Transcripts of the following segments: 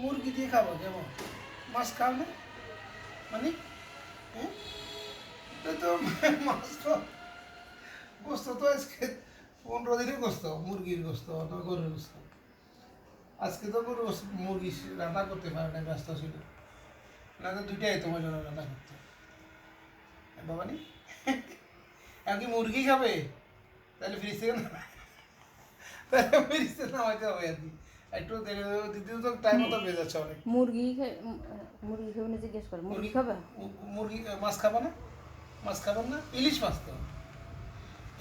মুরগি দিয়ে খাবো কেমন? মাছ খাও না মানে? হ্যাঁ, এটা তো মাছ তো গোস্ত তো আজকে 15 দিনের গোস্ত, মুরগির গোস্ত না গরুর গোস্ত। আজকে তো গরু মুরগি রান্না করতে পারে না, ব্যস্ত ছিল। না তো দুইটাই তোমার জন্য রান্না করতে বাবা নি। এখন কি মুরগি খাবে? তাহলে ফ্রিজ থেকে তাহলে ফ্রিজ থেকে নামাইতে হবে আর কি। একটু দ্বিতীয় তো টাইম মতো বেজে যাচ্ছে অনেক। মুরগি মুরগি খাবে না জিজ্ঞেস করে, মুরগি খাবে? মুরগি মাছ খাবে না? মাছ খাবেন না? ইলিশ মাছ তো,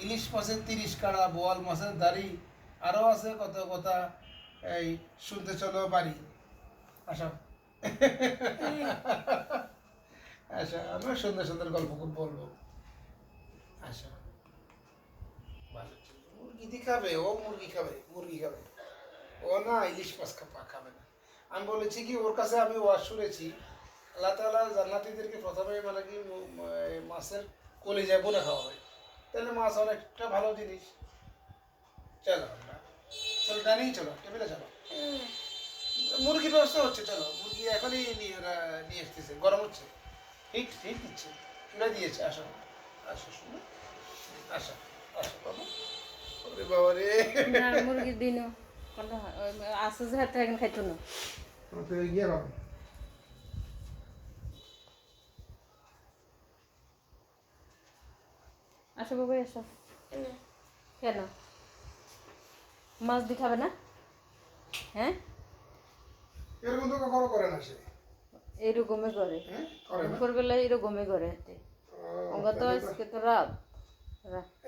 ইলিশ মাছের 30 কাড়া, বোয়াল মাছের দাড়ি, আরও আছে কত কথা। এই শুনতে চলো বাড়ি। আসো আচ্ছা, আমরা সুন্দর সুন্দর গল্প বলবো। আচ্ছা, মুরগি দিয়ে খাবে, ও মুরগি খাবে, মুরগি খাবে। ও না ইলিশ মাছ খাবে না। আমি বলেছি কি ওর কাছে আমি ওয়াজ শুনেছি, আল্লাহ তাআলা জান্নাতীদেরকে প্রথমে মানে কি মাছের কলিজা বোনা খাওয়াবে। তাহলে মাছ অনেকটা ভালো জিনিস। চলো আমরা, চলো ডাইনিং, চলো টেবিলে চলো। মুরগির ব্যবস্থা হচ্ছে, চলো মুরগি এখনই নিয়ে আসতেছে, গরম হচ্ছে, হিট হিট দিচ্ছে, চুলা দিয়েছে। আসো আসো শুনো, আসো আসো বাবা। ওরে বাবা রে, না মুরগির দিনও কোনটা আসে যে হাতে এখন খাইতো না। তো গিয়ে বাবা আসো বাবা এসো। কেন মাছ দিয়ে খাবে না? হ্যাঁ, এরকম তো কখনো করে না সে। এইরকমই করে, হ্যাঁ করে না। দুপুরবেলা এরকমই করে হাতে। ওগা তো আজকে তো রাত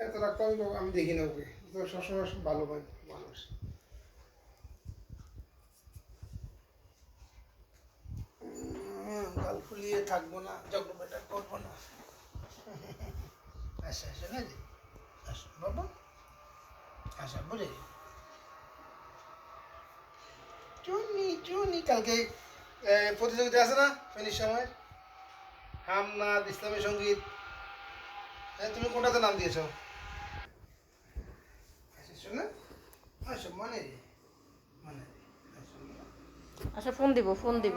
এত রাখতে আমি দেখি না ওকে, তো সবসময় ভালো মানুষ। গাল ফুলিয়ে থাকবো না, যজ্ঞ বেটা করবো না। আচ্ছা আচ্ছা না জি, আসো বাবা, আচ্ছা বুঝে চুনি চুনি। কালকে প্রতিযোগিতা আছে না ফেনির সময়, হামনাদ ইসলামী সঙ্গীত। হ্যাঁ, তুমি কোনটাতে নাম দিয়েছো? আচ্ছা শোনা, আচ্ছা মানে মানে আচ্ছা ফোন দিব, ফোন দিব।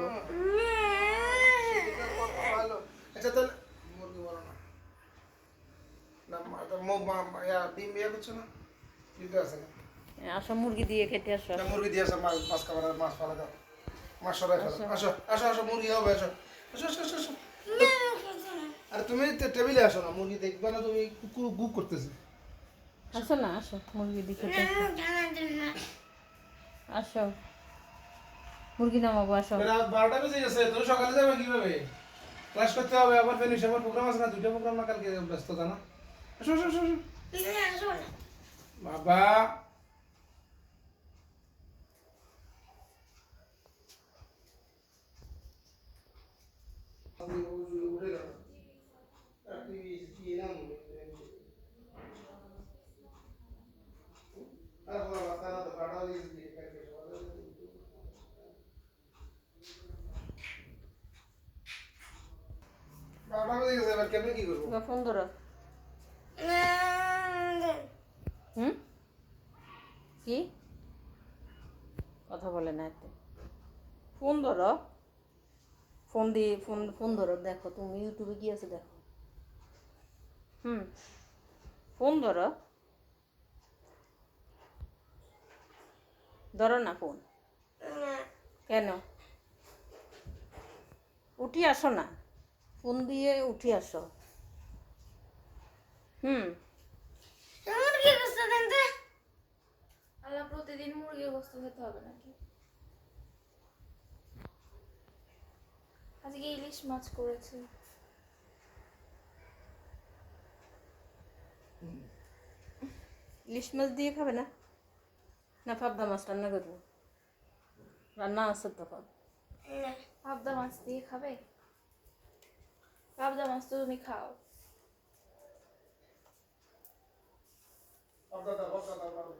ভালো। আচ্ছা তাহলে মুরগি বলো না, ডিম ইয়ে করছো না? ডিম আছে না? আসো মুরগি দিয়ে খেতে আসো। না, মুরগি দিয়ে আসো, মাছ খাবার, মাছ ফালা দাও, মাছ সরাই ফেলো। আসো আসো আসো, মুরগি হবে, আসো আসো আসো আসো আসো। আর তুমি টেবিলে আসো না, মুরগি দেখবে না তুমি, কুকুর গুক করতেছে। আসো না, আসো মুরগি দিয়ে খেতে আসো। মুরগি নামাবো, আসো। রাত 12টা বেজে গেছে, তুমি সকালে যাবে কিভাবে? ক্লাস করতে হবে, আবার ফেনিশ, আবার প্রোগ্রাম আছে না, 2টা প্রোগ্রাম না কালকে, ব্যস্ততা না। আসো আসো আসো আসো। বাবা উঠে যাও। কেমনে কি করবো? ফোন ধরো। হুম, কি কথা বলে না এতে? ফোন ধরো, ফোন দিয়ে ফোন ফোন ধরো, দেখো তুমি ইউটিউবে কি আছে দেখো। হুম, ফোন ধরো, ধরো না ফোন। কেন উঠি আসো না, ফোন দিয়ে উঠি আসো। হুম, মুরগি গোস্ত দেন তো। আল্লাহ প্রতিদিন মুরগি গোস্ত খেতে হবে নাকি? আজকে ইলিশ মাছ করেছে। ইলিশ মাছ দিয়ে খাবে না? না পাবদা মাছ রান্না করবো? রান্না আছে তখন। পাবদা মাছ দিয়ে খাবে? পাবদা মাছ তো তুমি খাও। দাও দাও দাও দাও।